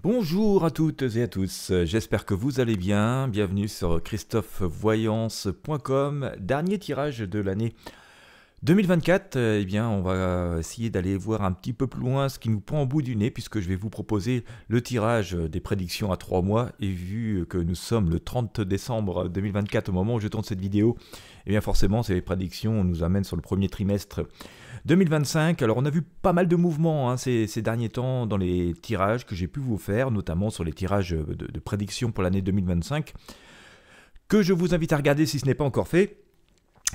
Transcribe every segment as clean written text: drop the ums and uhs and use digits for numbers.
Bonjour à toutes et à tous, j'espère que vous allez bien. Bienvenue sur christophevoyance.com, dernier tirage de l'année 2024. Eh bien, on va essayer d'aller voir un petit peu plus loin ce qui nous prend au bout du nez, puisque je vais vous proposer le tirage des prédictions à 3 mois. Et vu que nous sommes le 30 décembre 2024 au moment où je tourne cette vidéo, eh bien forcément ces prédictions nous amènent sur le premier trimestre 2025. Alors on a vu pas mal de mouvements ces derniers temps dans les tirages que j'ai pu vous faire, notamment sur les tirages de prédictions pour l'année 2025, que je vous invite à regarder si ce n'est pas encore fait.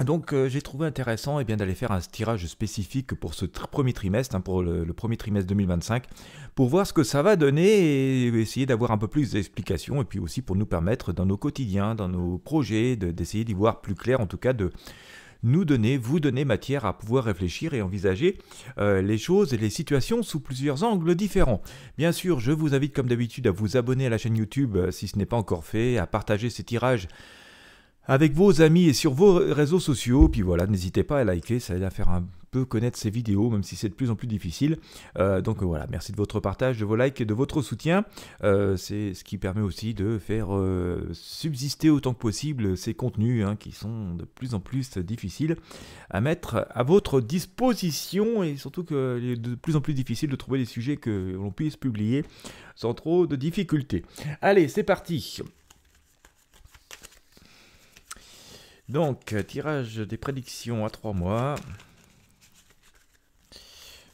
Donc j'ai trouvé intéressant d'aller faire un tirage spécifique pour ce premier trimestre, pour le premier trimestre 2025, pour voir ce que ça va donner et essayer d'avoir un peu plus d'explications, et puis aussi pour nous permettre dans nos quotidiens, dans nos projets, d'essayer d'y voir plus clair, en tout cas de vous donner matière à pouvoir réfléchir et envisager les choses et les situations sous plusieurs angles différents. Bien sûr, je vous invite comme d'habitude à vous abonner à la chaîne YouTube si ce n'est pas encore fait, à partager ces tirages avec vos amis et sur vos réseaux sociaux. Puis voilà, n'hésitez pas à liker, ça aide à faire un peu connaître ces vidéos, même si c'est de plus en plus difficile. Donc voilà, merci de votre partage, de vos likes et de votre soutien. C'est ce qui permet aussi de faire subsister autant que possible ces contenus qui sont de plus en plus difficiles à mettre à votre disposition, et surtout qu'il est de plus en plus difficile de trouver des sujets que l'on puisse publier sans trop de difficultés. Allez, c'est parti. Donc, tirage des prédictions à 3 mois.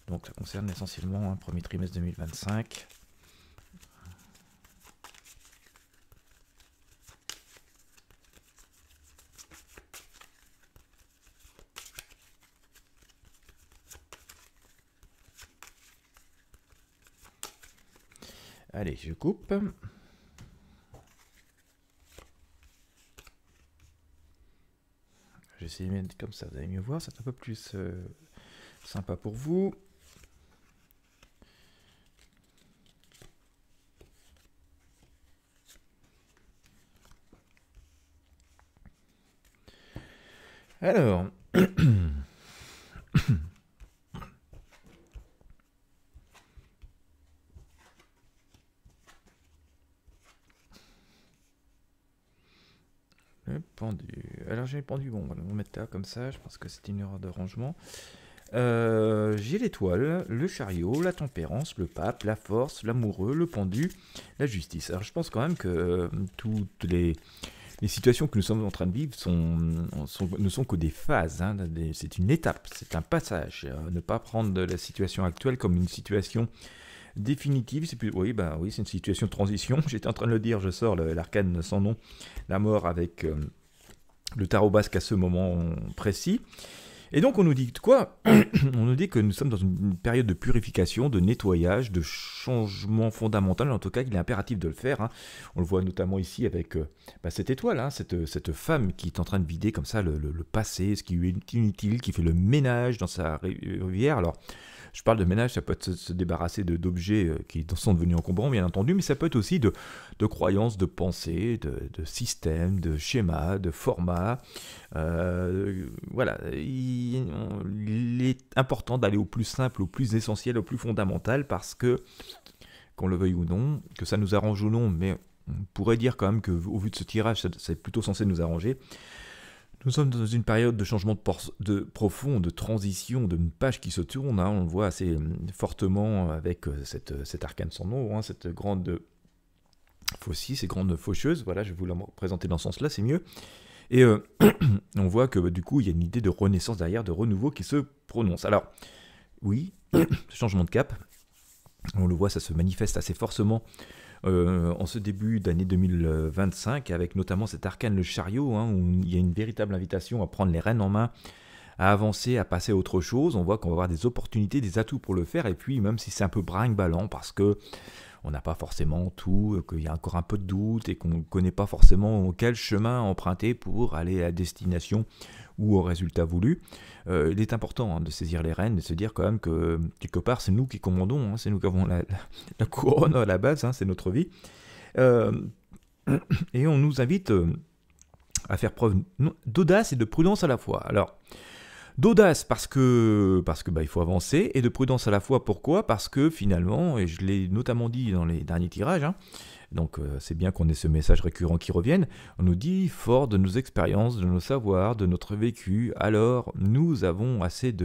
Donc, ça concerne essentiellement un premier trimestre 2025. Allez, je coupe. J'essaie de mettre comme ça, vous allez mieux voir, c'est un peu plus sympa pour vous. Alors, le pendu. Alors j'ai le pendu, bon, on va le mettre là comme ça, je pense que c'est une erreur de rangement. J'ai l'étoile, le chariot, la tempérance, le pape, la force, l'amoureux, le pendu, la justice. Alors je pense quand même que toutes les situations que nous sommes en train de vivre ne sont que des phases, c'est une étape, c'est un passage. Ne pas prendre la situation actuelle comme une situation définitive, c'est plus, oui, c'est une situation de transition. J'étais en train de le dire, je sors l'arcane sans nom, la mort avec le tarot basque à ce moment précis. Et donc on nous dit quoi? On nous dit que nous sommes dans une période de purification, de nettoyage, de changement fondamental, en tout cas qu'il est impératif de le faire. On le voit notamment ici avec cette étoile, cette femme qui est en train de vider comme ça le passé, ce qui lui est inutile, qui fait le ménage dans sa rivière. Alors je parle de ménage, ça peut être se débarrasser d'objets qui sont devenus encombrants, bien entendu, mais ça peut être aussi de croyances, de pensées, de systèmes, de schémas, de formats. Voilà, il est important d'aller au plus simple, au plus essentiel, au plus fondamental, parce que, qu'on le veuille ou non, que ça nous arrange ou non, mais on pourrait dire quand même qu'au vu de ce tirage, c'est plutôt censé nous arranger. Nous sommes dans une période de changement profond, de transition, d'une page qui se tourne. On le voit assez fortement avec cet arcane sans nom, cette grande faucille, ces grandes faucheuses. Voilà, je vais vous la présenter dans ce sens-là, c'est mieux. Et on voit que du coup, il y a une idée de renaissance derrière, de renouveau qui se prononce. Alors, oui, changement de cap, on le voit, ça se manifeste assez forcément en ce début d'année 2025, avec notamment cet arcane le chariot, où il y a une véritable invitation à prendre les rênes en main, à avancer, à passer à autre chose. On voit qu'on va avoir des opportunités, des atouts pour le faire, et puis même si c'est un peu brinque-ballant, parce que on n'a pas forcément tout, qu'il y a encore un peu de doute et qu'on ne connaît pas forcément quel chemin emprunter pour aller à la destination ou au résultat voulu. Il est important de saisir les rênes et de se dire quand même que quelque part c'est nous qui commandons, c'est nous qui avons la couronne à la base, c'est notre vie. Et on nous invite à faire preuve d'audace et de prudence à la fois. Alors, D'audace parce que bah, il faut avancer, et de prudence à la fois. Pourquoi? Parce que finalement, et je l'ai notamment dit dans les derniers tirages, hein, donc c'est bien qu'on ait ce message récurrent qui revienne, on nous dit, fort de nos expériences, de nos savoirs, de notre vécu, alors nous avons assez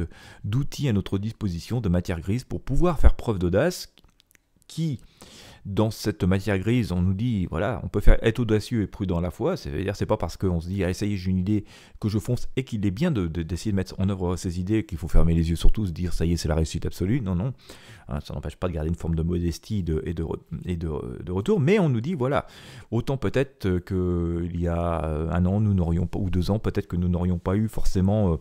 d'outils à notre disposition, de matière grise, pour pouvoir faire preuve d'audace, qui, dans cette matière grise, on nous dit, voilà, on peut être audacieux et prudent à la fois, c'est-à-dire c'est pas parce qu'on se dit, ah, ça y est, j'ai une idée, que je fonce, et qu'il est bien d'essayer de mettre en œuvre ces idées, qu'il faut fermer les yeux sur tout, se dire, ça y est, c'est la réussite absolue, non, non, hein, ça n'empêche pas de garder une forme de modestie et de retour, mais on nous dit, voilà, autant peut-être qu'il y a un an, nous n'aurions pas, ou 2 ans, peut-être que nous n'aurions pas eu forcément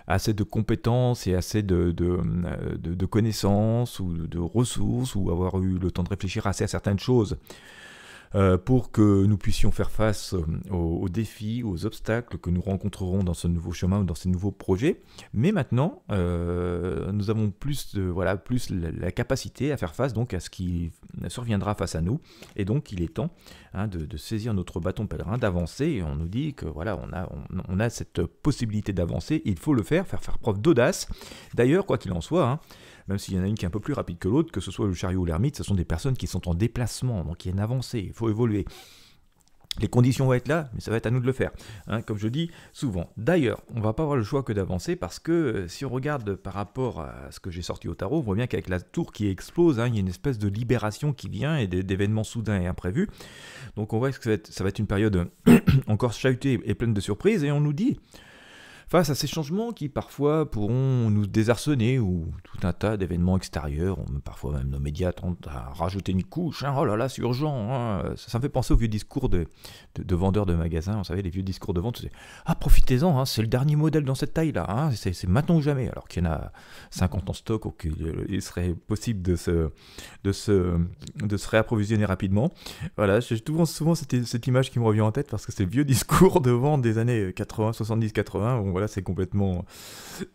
assez de compétences et assez de connaissances ou de ressources, ou avoir eu le temps de réfléchir assez à certaines choses pour que nous puissions faire face aux défis, aux obstacles que nous rencontrerons dans ce nouveau chemin ou dans ces nouveaux projets. Mais maintenant, nous avons plus la capacité à faire face donc à ce qui surviendra face à nous. Et donc, il est temps de saisir notre bâton pèlerin, d'avancer. Et on nous dit que voilà, on a cette possibilité d'avancer. Il faut le faire preuve d'audace. D'ailleurs, quoi qu'il en soit, même s'il y en a une qui est un peu plus rapide que l'autre, que ce soit le chariot ou l'ermite, ce sont des personnes qui sont en déplacement, donc il y a une avancée, il faut évoluer. Les conditions vont être là, mais ça va être à nous de le faire, comme je dis souvent. D'ailleurs, on ne va pas avoir le choix que d'avancer, parce que si on regarde par rapport à ce que j'ai sorti au tarot, on voit bien qu'avec la tour qui explose, il y a une espèce de libération qui vient, et d'événements soudains et imprévus. Donc on voit que ça va être une période encore chahutée et pleine de surprises, et on nous dit, face à ces changements qui parfois pourront nous désarçonner, ou tout un tas d'événements extérieurs, parfois même nos médias tentent à rajouter une couche, oh là là, c'est urgent, ça me fait penser aux vieux discours de vendeurs de magasins, vous savez, les vieux discours de vente, c'est « Ah, profitez-en, c'est le dernier modèle dans cette taille-là, c'est maintenant ou jamais », alors qu'il y en a 50 en stock, ou qu'il serait possible de se réapprovisionner rapidement. Voilà, j'ai souvent cette image qui me revient en tête, parce que c'est le vieux discours de vente des années 80, 70, 80, où voilà, c'est complètement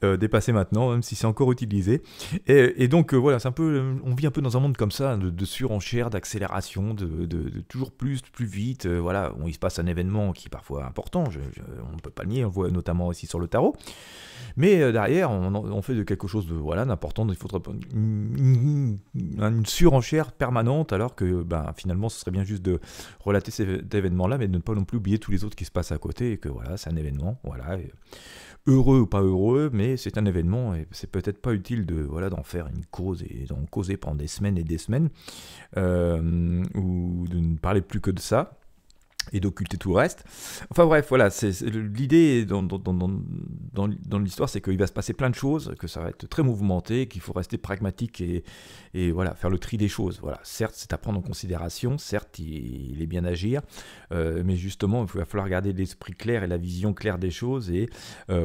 dépassé maintenant, même si c'est encore utilisé. Et donc voilà, c'est un peu, on vit un peu dans un monde comme ça, de surenchère, d'accélération, de toujours plus vite. Voilà, il se passe un événement qui est parfois important, on ne peut pas le nier, on le voit notamment ici sur le tarot. Mais derrière, on fait de quelque chose d'important. Il faudrait une surenchère permanente, alors que finalement, ce serait bien juste de relater cet événement-là, mais de ne pas non plus oublier tous les autres qui se passent à côté, et que voilà, c'est un événement, voilà. Heureux ou pas heureux, mais c'est un événement, et c'est peut-être pas utile d'en faire une cause et d'en causer pendant des semaines et des semaines, ou de ne parler plus que de ça, et d'occulter tout le reste. Enfin bref, voilà, l'idée dans l'histoire, c'est qu'il va se passer plein de choses, que ça va être très mouvementé, qu'il faut rester pragmatique et voilà, faire le tri des choses. Voilà, certes, c'est à prendre en considération, certes, il est bien d'agir, mais justement, il va falloir garder l'esprit clair et la vision claire des choses, et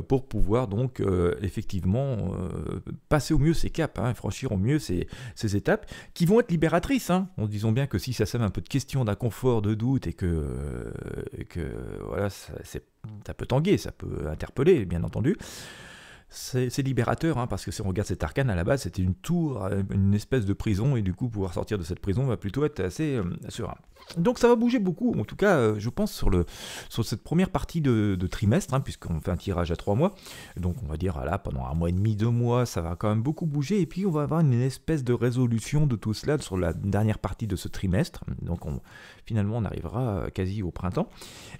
pour pouvoir donc effectivement passer au mieux ces caps, franchir au mieux ces étapes, qui vont être libératrices, en disant bien que si ça sème un peu de questions, d'inconfort, de doute, et que voilà, ça peut tanguer, ça peut interpeller, bien entendu. C'est libérateur, parce que si on regarde cet arcane, à la base, c'était une tour, une espèce de prison, et du coup, pouvoir sortir de cette prison va plutôt être assez serein. Donc ça va bouger beaucoup, en tout cas, je pense, sur cette première partie de trimestre, puisqu'on fait un tirage à 3 mois. Donc on va dire, là, pendant 1 mois et demi, 2 mois, ça va quand même beaucoup bouger, et puis on va avoir une espèce de résolution de tout cela sur la dernière partie de ce trimestre. Donc finalement, on arrivera quasi au printemps.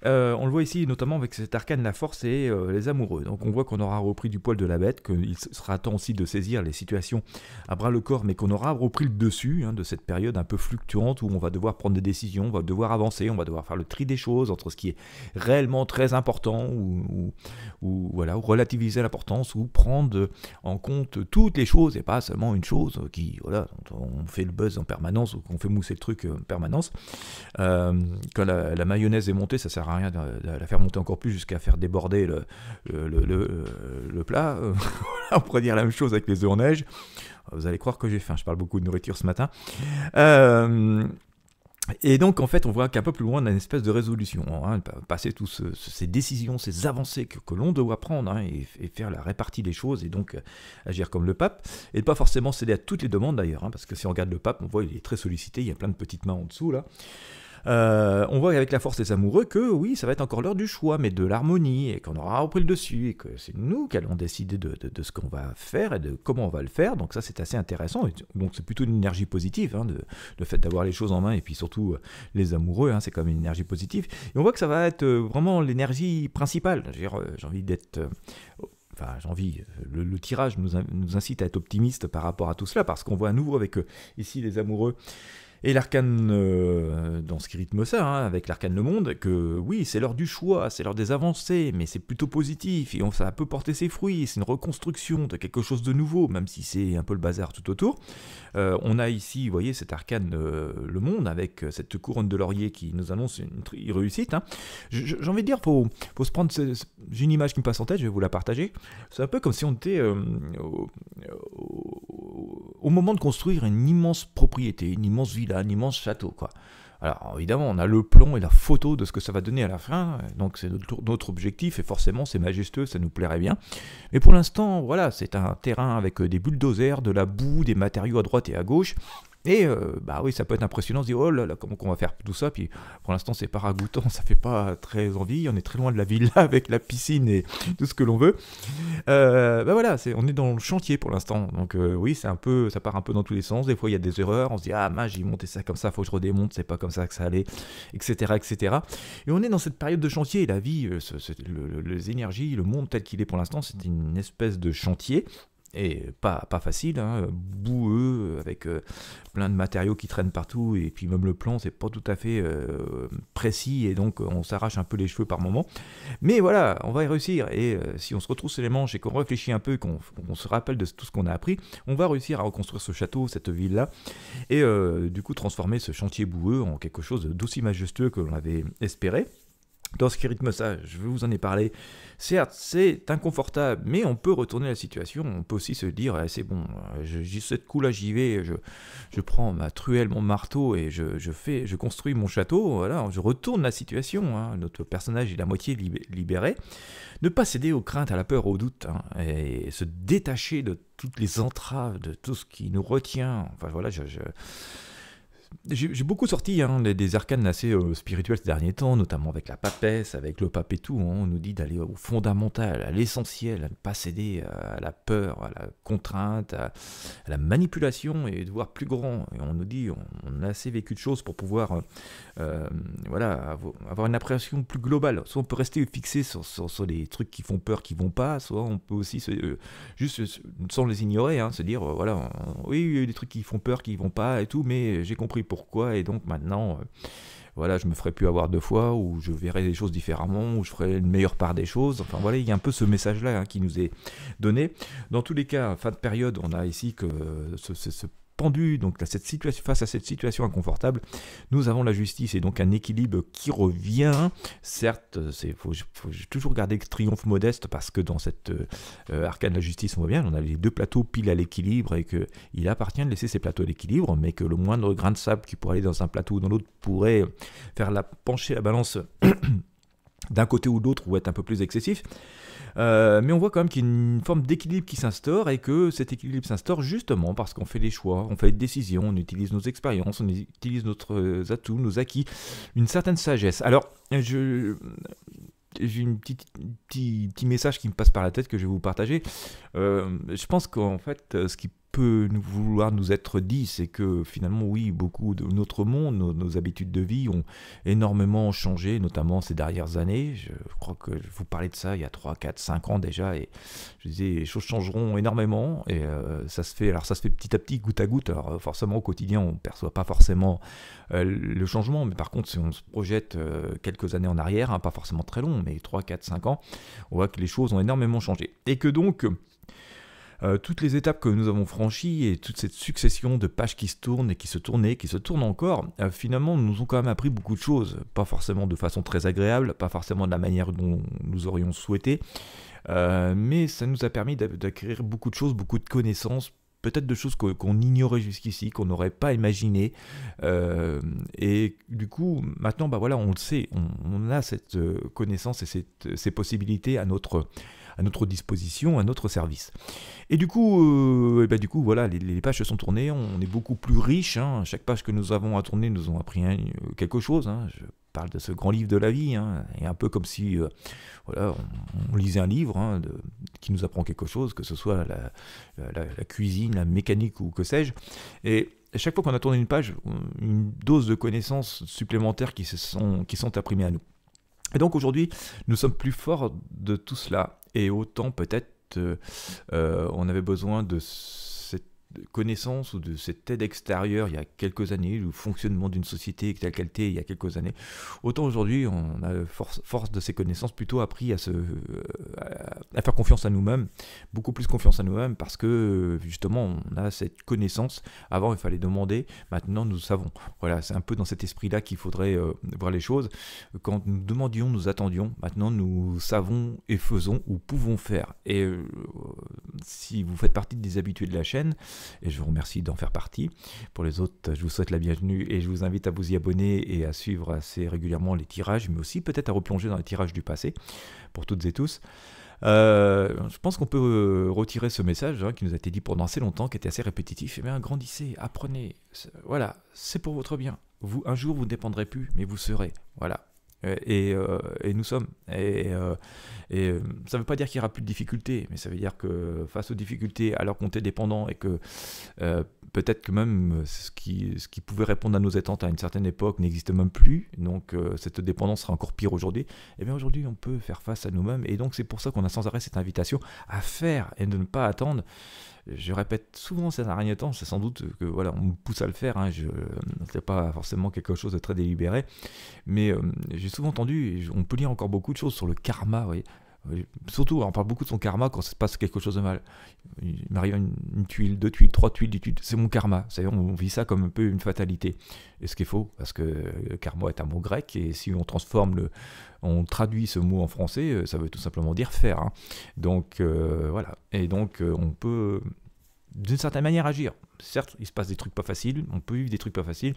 On le voit ici, notamment avec cet arcane, la force et les amoureux. Donc on voit qu'on aura repris du poil de la bête, qu'il sera temps aussi de saisir les situations à bras le corps, mais qu'on aura repris le dessus de cette période un peu fluctuante, où on va devoir prendre des décisions, on va devoir avancer, on va devoir faire le tri des choses entre ce qui est réellement très important, ou voilà, ou relativiser l'importance, ou prendre en compte toutes les choses et pas seulement une chose qui, voilà, on fait le buzz en permanence, ou qu'on fait mousser le truc en permanence. Quand la mayonnaise est montée, ça sert à rien de la faire monter encore plus jusqu'à faire déborder le plat. On pourrait dire la même chose avec les œufs en neige. Vous allez croire que j'ai faim, je parle beaucoup de nourriture ce matin. Et donc, en fait, on voit qu'un peu plus loin, on a une espèce de résolution, passer toutes ces décisions, ces avancées que l'on doit prendre, et faire la répartie des choses, et donc agir comme le pape, et pas forcément céder à toutes les demandes d'ailleurs, parce que si on regarde le pape, on voit qu'il est très sollicité, il y a plein de petites mains en dessous, là. On voit avec la force des amoureux que oui, ça va être encore l'heure du choix, mais de l'harmonie, et qu'on aura repris le dessus, et que c'est nous qui allons décider de ce qu'on va faire et de comment on va le faire. Donc ça, c'est assez intéressant. Et donc c'est plutôt une énergie positive, hein, le fait d'avoir les choses en main, et puis surtout les amoureux, hein, c'est comme une énergie positive. Et on voit que ça va être vraiment l'énergie principale. J'ai envie d'être... Enfin, le tirage nous incite à être optimiste par rapport à tout cela, parce qu'on voit à nouveau avec ici les amoureux et l'arcane dans ce qui rythme ça, hein, avec l'arcane le monde, que oui, c'est l'heure du choix, c'est l'heure des avancées, mais c'est plutôt positif, et ça peut porter ses fruits, c'est une reconstruction de quelque chose de nouveau, même si c'est un peu le bazar tout autour. On a ici, vous voyez, cet arcane le monde, avec cette couronne de laurier qui nous annonce une réussite. Hein. J'ai envie de dire, faut se prendre... J'ai une image qui me passe en tête, je vais vous la partager. C'est un peu comme si on était au moment de construire une immense propriété, une immense villa, un immense château, quoi. Alors évidemment, on a le plan et la photo de ce que ça va donner à la fin, donc c'est notre objectif, et forcément c'est majestueux, ça nous plairait bien. Mais pour l'instant, voilà, c'est un terrain avec des bulldozers, de la boue, des matériaux à droite et à gauche. Et bah oui, ça peut être impressionnant de se dire oh là là, comment on va faire tout ça. Puis pour l'instant, c'est pas ragoûtant, ça fait pas très envie. On est très loin de la villa avec la piscine et tout ce que l'on veut. Bah voilà, on est dans le chantier pour l'instant. Donc oui, ça part un peu dans tous les sens. Des fois, il y a des erreurs. On se dit ah mince, j'ai monté ça comme ça, faut que je redémonte. C'est pas comme ça que ça allait, etc., etc. Et on est dans cette période de chantier. Et la vie, les énergies, le monde tel qu'il est pour l'instant, c'est une espèce de chantier. Et pas facile, hein, boueux, avec plein de matériaux qui traînent partout, et puis même le plan, c'est pas tout à fait précis, et donc on s'arrache un peu les cheveux par moment. Mais voilà, on va y réussir, et si on se retrousse les manches et qu'on réfléchit un peu, qu'on se rappelle de tout ce qu'on a appris, on va réussir à reconstruire ce château, cette ville-là, et du coup transformer ce chantier boueux en quelque chose d'aussi majestueux que l'on avait espéré. Dans ce qui rythme ça, je vous en ai parlé, certes c'est inconfortable, mais on peut retourner la situation, on peut aussi se dire, c'est bon, j'ai cette coup là, j'y vais, je prends ma truelle, mon marteau, et je construis mon château, voilà, je retourne la situation, hein, notre personnage est la moitié libéré, ne pas céder aux craintes, à la peur, aux doutes, hein, et se détacher de toutes les entraves, de tout ce qui nous retient, enfin voilà, j'ai beaucoup sorti des arcanes assez spirituels ces derniers temps, notamment avec la papesse, avec le pape et tout. Hein, on nous dit d'aller au fondamental, à l'essentiel, à ne pas céder à la peur, à la contrainte, à la manipulation, et de voir plus grand. Et on nous dit, on a assez vécu de choses pour pouvoir voilà, avoir une appréhension plus globale. Soit on peut rester fixé sur les trucs qui font peur, qui vont pas, soit on peut aussi juste sans les ignorer, hein, se dire voilà, oui, il y a des trucs qui font peur, qui vont pas et tout, mais j'ai compris pourquoi, et donc maintenant voilà, je me ferai plus avoir deux fois, ou je verrai les choses différemment, ou je ferai une meilleure part des choses. Enfin voilà, il y a un peu ce message là, hein, qui nous est donné. Dans tous les cas, fin de période, on a ici que ce pendu, donc face à cette situation inconfortable, nous avons la justice, et donc un équilibre qui revient. Certes, faut toujours garder triomphe modeste, parce que dans cette arcane de la justice, on voit bien, on a les deux plateaux pile à l'équilibre, et qu'il appartient de laisser ces plateaux à l'équilibre, mais que le moindre grain de sable qui pourrait aller dans un plateau ou dans l'autre pourrait faire pencher la balance d'un côté ou de l'autre, ou être un peu plus excessif. Mais on voit quand même qu'il y a une forme d'équilibre qui s'instaure, et que cet équilibre s'instaure justement parce qu'on fait des choix, on fait des décisions, on utilise nos expériences, on utilise nos atouts, nos acquis, une certaine sagesse. Alors, j'ai un petit message qui me passe par la tête que je vais vous partager. Je pense qu'en fait, ce qui peut vouloir nous être dit, c'est que finalement, oui, beaucoup de notre monde, nos habitudes de vie ont énormément changé, notamment ces dernières années. Je crois que je vous parlais de ça il y a 3, 4, 5 ans déjà, et je disais, les choses changeront énormément, et ça se fait petit à petit, goutte à goutte. Alors forcément, au quotidien, on ne perçoit pas forcément le changement, mais par contre, si on se projette quelques années en arrière, hein, pas forcément très long, mais 3, 4, 5 ans, on voit que les choses ont énormément changé. Et que donc, toutes les étapes que nous avons franchies, et toute cette succession de pages qui se tournent et qui se tournent qui se tournent encore, finalement nous ont quand même appris beaucoup de choses, pas forcément de façon très agréable, pas forcément de la manière dont nous aurions souhaité, mais ça nous a permis d'acquérir beaucoup de choses, beaucoup de connaissances, peut-être de choses qu'on ignorait jusqu'ici, qu'on n'aurait pas imaginé, et du coup maintenant bah voilà, on le sait, on a cette connaissance et ces possibilités à notre à notre disposition, à notre service. Et du coup, voilà, les pages se sont tournées, on est beaucoup plus riche, hein. Chaque page que nous avons à tourner nous ont appris quelque chose, hein. Je parle de ce grand livre de la vie, hein, et un peu comme si voilà, on lisait un livre, hein, qui nous apprend quelque chose, que ce soit la cuisine, la mécanique ou que sais-je. Et à chaque fois qu'on a tourné une page, une dose de connaissances supplémentaires qui sont imprimées à nous. Et donc aujourd'hui, nous sommes plus forts de tout cela. Et autant peut-être on avait besoin de cette connaissance ou de cette aide extérieure il y a quelques années, le fonctionnement d'une société telle qu'elle était il y a quelques années. Autant aujourd'hui, on a force de ces connaissances plutôt appris à faire confiance à nous-mêmes, beaucoup plus confiance à nous-mêmes, parce que justement, on a cette connaissance. Avant, il fallait demander, maintenant nous savons. Voilà, c'est un peu dans cet esprit-là qu'il faudrait voir les choses. Quand nous demandions, nous attendions. Maintenant, nous savons et faisons ou pouvons faire. Et si vous faites partie des habitués de la chaîne, et je vous remercie d'en faire partie. Pour les autres, je vous souhaite la bienvenue et je vous invite à vous y abonner et à suivre assez régulièrement les tirages, mais aussi peut-être à replonger dans les tirages du passé, pour toutes et tous. Je pense qu'on peut retirer ce message, hein, qui nous a été dit pendant assez longtemps, qui était assez répétitif. Eh bien, grandissez, apprenez. Voilà, c'est pour votre bien. Un jour, vous ne dépendrez plus, mais vous serez. Voilà. Et nous sommes. Et ça ne veut pas dire qu'il n'y aura plus de difficultés, mais ça veut dire que face aux difficultés, alors qu'on est dépendant et que peut-être que même ce qui pouvait répondre à nos attentes à une certaine époque n'existe même plus, donc cette dépendance sera encore pire aujourd'hui, et bien aujourd'hui on peut faire face à nous-mêmes, et donc c'est pour ça qu'on a sans arrêt cette invitation à faire et de ne pas attendre. Je répète souvent ces derniers temps, c'est sans doute que voilà, on me pousse à le faire, hein, c'est pas forcément quelque chose de très délibéré, mais j'ai souvent entendu, et on peut lire encore beaucoup de choses sur le karma, vous voyez. Surtout, on parle beaucoup de son karma quand se passe quelque chose de mal. Il m'arrive une tuile, 2 tuiles, 3 tuiles, 10 tuiles, c'est mon karma. C'est-à-dire, on vit ça comme un peu une fatalité. Et ce qui est faux, parce que le karma est un mot grec, et si on traduit ce mot en français, ça veut tout simplement dire faire, hein. Donc, voilà. Et donc, on peut, d'une certaine manière, agir. Certes, il se passe des trucs pas faciles, on peut vivre des trucs pas faciles,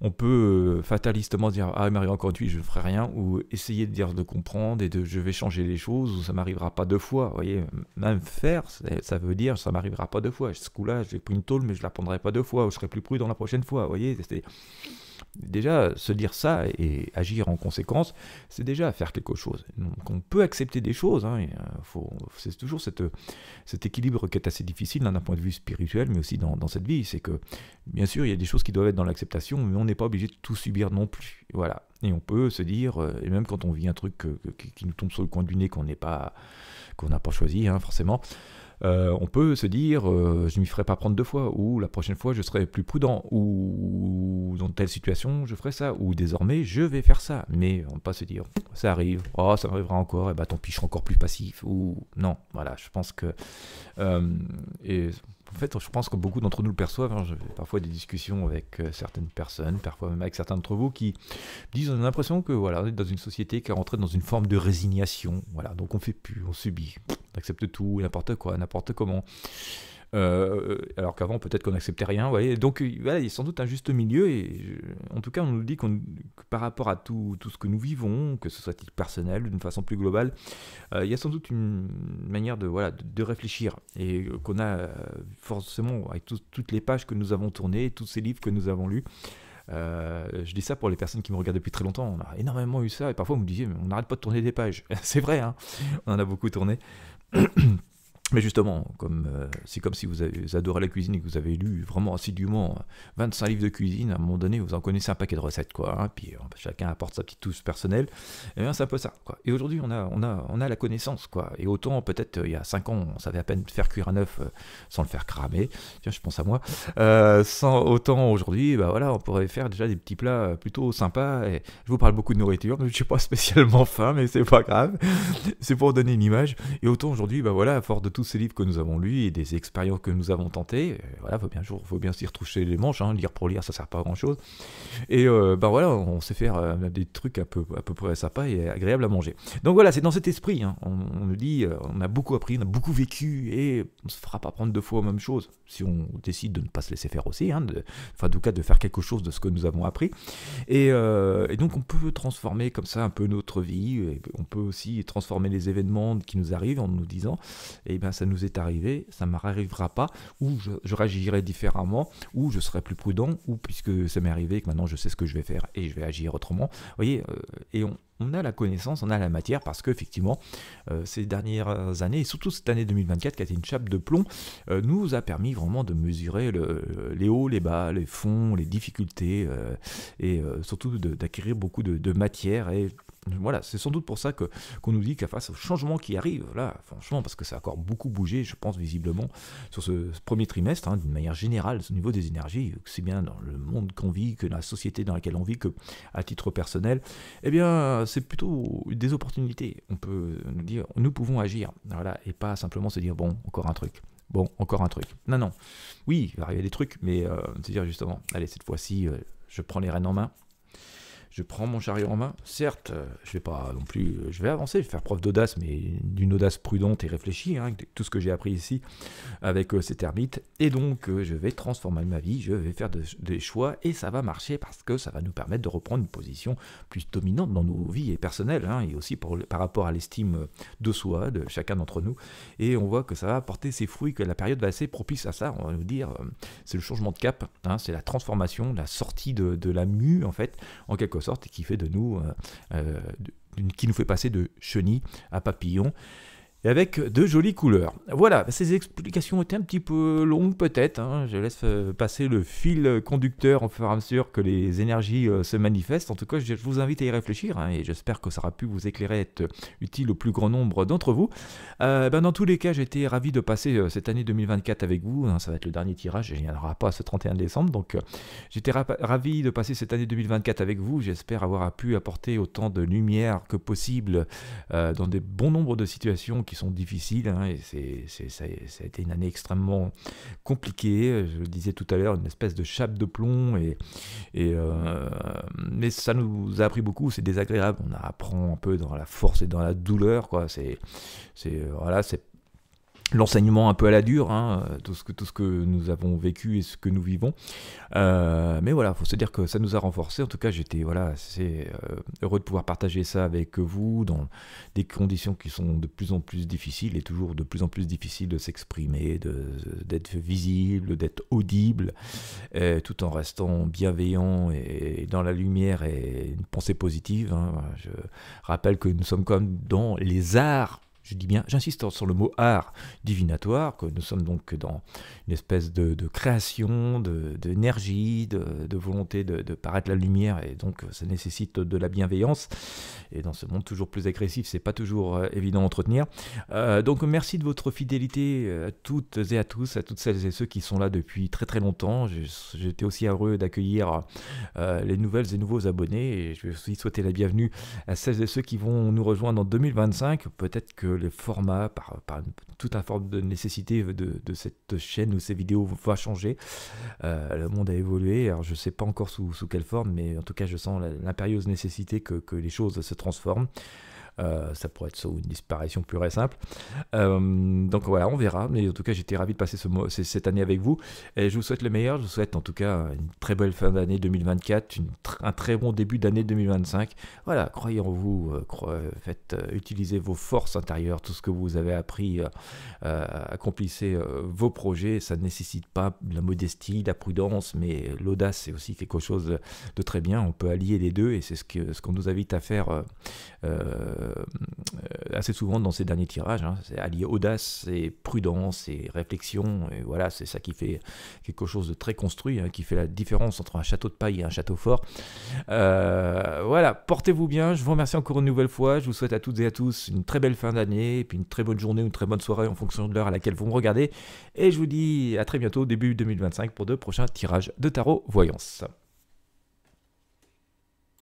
on peut fatalistement dire « Ah, il m'arrive encore une tuile, je ne ferai rien », ou essayer de comprendre et je vais changer les choses, ou ça ne m'arrivera pas 2 fois. Vous voyez, même faire, ça veut dire « ça ne m'arrivera pas 2 fois ». Ce coup-là, j'ai pris une tôle, mais je ne la prendrai pas 2 fois, ou je serai plus prudent la prochaine fois. Vous voyez, déjà, se dire ça et agir en conséquence, c'est déjà faire quelque chose. Donc on peut accepter des choses, hein, c'est toujours cet équilibre qui est assez difficile, hein, d'un point de vue spirituel, mais aussi dans cette vie. C'est que, bien sûr, il y a des choses qui doivent être dans l'acceptation, mais on n'est pas obligé de tout subir non plus. Voilà. Et on peut se dire, et même quand on vit un truc qui nous tombe sur le coin du nez, qu'on n'a pas choisi, hein, forcément, on peut se dire je ne m'y ferai pas prendre 2 fois, ou la prochaine fois je serai plus prudent, ou dans telle situation je ferai ça, ou désormais je vais faire ça. Mais on ne peut pas se dire ça arrive, oh ça m'arrivera encore, et bah tant pis je serai encore plus passif, ou non. Voilà, je pense que et en fait, je pense que beaucoup d'entre nous le perçoivent, hein. J'ai parfois des discussions avec certaines personnes, parfois même avec certains d'entre vous qui disent, on a l'impression que voilà, on est dans une société qui est rentrée dans une forme de résignation. Voilà, donc on fait plus, on subit, on accepte tout, n'importe quoi, n'importe comment. Alors qu'avant peut-être qu'on n'acceptait rien, vous voyez. Donc voilà, il y a sans doute un juste milieu, et en tout cas on nous dit que par rapport à tout ce que nous vivons, que ce soit titre personnel, d'une façon plus globale, il y a sans doute une manière de réfléchir, et qu'on a forcément avec toutes les pages que nous avons tournées, tous ces livres que nous avons lus. Je dis ça pour les personnes qui me regardent depuis très longtemps, on a énormément eu ça, et parfois vous me disiez mais on n'arrête pas de tourner des pages. C'est vrai, hein, on en a beaucoup tourné. Mais justement, c'est comme si vous adorez la cuisine et que vous avez lu vraiment assidûment 25 livres de cuisine, à un moment donné, vous en connaissez un paquet de recettes, quoi, hein, puis chacun apporte sa petite touche personnelle, et bien c'est un peu ça, quoi. Et aujourd'hui, on a la connaissance, quoi. Et autant, peut-être, il y a 5 ans, on savait à peine faire cuire un œuf sans le faire cramer, tiens, je pense à moi, autant aujourd'hui, bah voilà, on pourrait faire déjà des petits plats plutôt sympas, et je vous parle beaucoup de nourriture, je ne suis pas spécialement faim, mais c'est pas grave, c'est pour donner une image, et autant aujourd'hui, bah voilà, à force de tout tous ces livres que nous avons lus et des expériences que nous avons tentées. Voilà, faut bien s'y retroucher les manches, hein, lire pour lire, ça sert pas à grand chose. Et voilà, on sait faire des trucs à peu près sympas et agréables à manger. Donc voilà, c'est dans cet esprit, hein. On nous dit, on a beaucoup appris, on a beaucoup vécu, et on ne se fera pas prendre 2 fois la même chose, si on décide de ne pas se laisser faire aussi, hein, enfin en tout cas de faire quelque chose de ce que nous avons appris. Et donc on peut transformer comme ça un peu notre vie, et on peut aussi transformer les événements qui nous arrivent en nous disant, eh bien ça nous est arrivé, ça ne m'arrivera pas, ou je réagirai différemment, ou je serai plus prudent, ou puisque ça m'est arrivé, que maintenant je sais ce que je vais faire et je vais agir autrement. Vous voyez, et on a la connaissance, on a la matière, parce qu'effectivement, ces dernières années, et surtout cette année 2024, qui a été une chape de plomb, nous a permis vraiment de mesurer les hauts, les bas, les fonds, les difficultés, et surtout d'acquérir beaucoup de matière. Et voilà, c'est sans doute pour ça qu'on nous dit qu'à face au changement qui arrive, là, franchement, parce que ça a encore beaucoup bougé, je pense visiblement, sur ce premier trimestre, hein, d'une manière générale, au niveau des énergies, c'est bien dans le monde qu'on vit, que la société dans laquelle on vit, que à titre personnel, eh bien, c'est plutôt des opportunités. On peut nous dire, nous pouvons agir, voilà, et pas simplement se dire, bon, encore un truc. Bon, encore un truc. Non, non. Oui, il va arriver des trucs, mais c'est dire justement, allez, cette fois-ci, je prends les rênes en main. Je prends mon chariot en main. Certes, je vais pas non plus, je vais avancer, je vais faire preuve d'audace, mais d'une audace prudente et réfléchie, hein, tout ce que j'ai appris ici avec ces termites. Et donc, je vais transformer ma vie, je vais faire des choix, et ça va marcher parce que ça va nous permettre de reprendre une position plus dominante dans nos vies et personnelles, hein, et aussi par rapport à l'estime de soi, de chacun d'entre nous. Et on voit que ça va porter ses fruits, que la période va assez propice à ça. On va nous dire, c'est le changement de cap, hein, c'est la transformation, la sortie de la mue, en fait, en quelque sorte, et qui fait de nous, qui nous fait passer de chenille à papillon, et avec de jolies couleurs. Voilà, ces explications étaient un petit peu longues peut-être, hein. Je laisse passer le fil conducteur au fur et à mesure que les énergies se manifestent. En tout cas, je vous invite à y réfléchir, hein, et j'espère que ça aura pu vous éclairer, être utile au plus grand nombre d'entre vous. Dans tous les cas, j'ai été ravi de passer cette année 2024 avec vous, hein. Ça va être le dernier tirage, il n'y en aura pas ce 31 décembre, donc j'étais ravi de passer cette année 2024 avec vous. J'espère avoir pu apporter autant de lumière que possible dans des bons nombres de situations qui sont difficiles, hein, et ça a été une année extrêmement compliquée, je le disais tout à l'heure, une espèce de chape de plomb, mais ça nous a appris beaucoup, c'est désagréable, on apprend un peu dans la force et dans la douleur, quoi. Voilà, c'est l'enseignement un peu à la dure, hein, tout ce que nous avons vécu et ce que nous vivons. Mais voilà, il faut se dire que ça nous a renforcés. En tout cas, j'étais assez heureux de pouvoir partager ça avec vous dans des conditions qui sont de plus en plus difficiles, et toujours de plus en plus difficiles de s'exprimer, d'être visible, d'être audible, tout en restant bienveillant et dans la lumière et une pensée positive, hein. Je rappelle que nous sommes comme dans les arts. Je dis bien, j'insiste sur le mot art divinatoire, que nous sommes donc dans une espèce de création, d'énergie, de volonté de paraître la lumière, et donc ça nécessite de la bienveillance. Et dans ce monde toujours plus agressif, c'est pas toujours évident à entretenir. Donc merci de votre fidélité à toutes et à tous, à toutes celles et ceux qui sont là depuis très très longtemps. J'étais aussi heureux d'accueillir les nouvelles et nouveaux abonnés, et je vais aussi souhaiter la bienvenue à celles et ceux qui vont nous rejoindre en 2025. Peut-être que le format, par toute une forme de nécessité de cette chaîne ou ces vidéos va changer. Le monde a évolué, alors je ne sais pas encore sous quelle forme, mais en tout cas je sens l'impérieuse nécessité que les choses se transforment. Ça pourrait être une disparition pure et simple. Donc voilà, on verra. Mais en tout cas, j'étais ravi de passer cette année avec vous. Et je vous souhaite le meilleur. Je vous souhaite en tout cas une très belle fin d'année 2024, un très bon début d'année 2025. Voilà, croyez en vous, utilisez vos forces intérieures, tout ce que vous avez appris, accomplissez vos projets. Ça ne nécessite pas la modestie, la prudence, mais l'audace, c'est aussi quelque chose de très bien. On peut allier les deux, et c'est ce qu'on nous invite à faire assez souvent dans ces derniers tirages, hein. C'est allier audace et prudence et réflexion, et voilà, c'est ça qui fait quelque chose de très construit, hein, qui fait la différence entre un château de paille et un château fort. Voilà, portez-vous bien, je vous remercie encore une nouvelle fois, je vous souhaite à toutes et à tous une très belle fin d'année, et puis une très bonne journée ou une très bonne soirée en fonction de l'heure à laquelle vous me regardez, et je vous dis à très bientôt, début 2025, pour de prochains tirages de tarot voyance.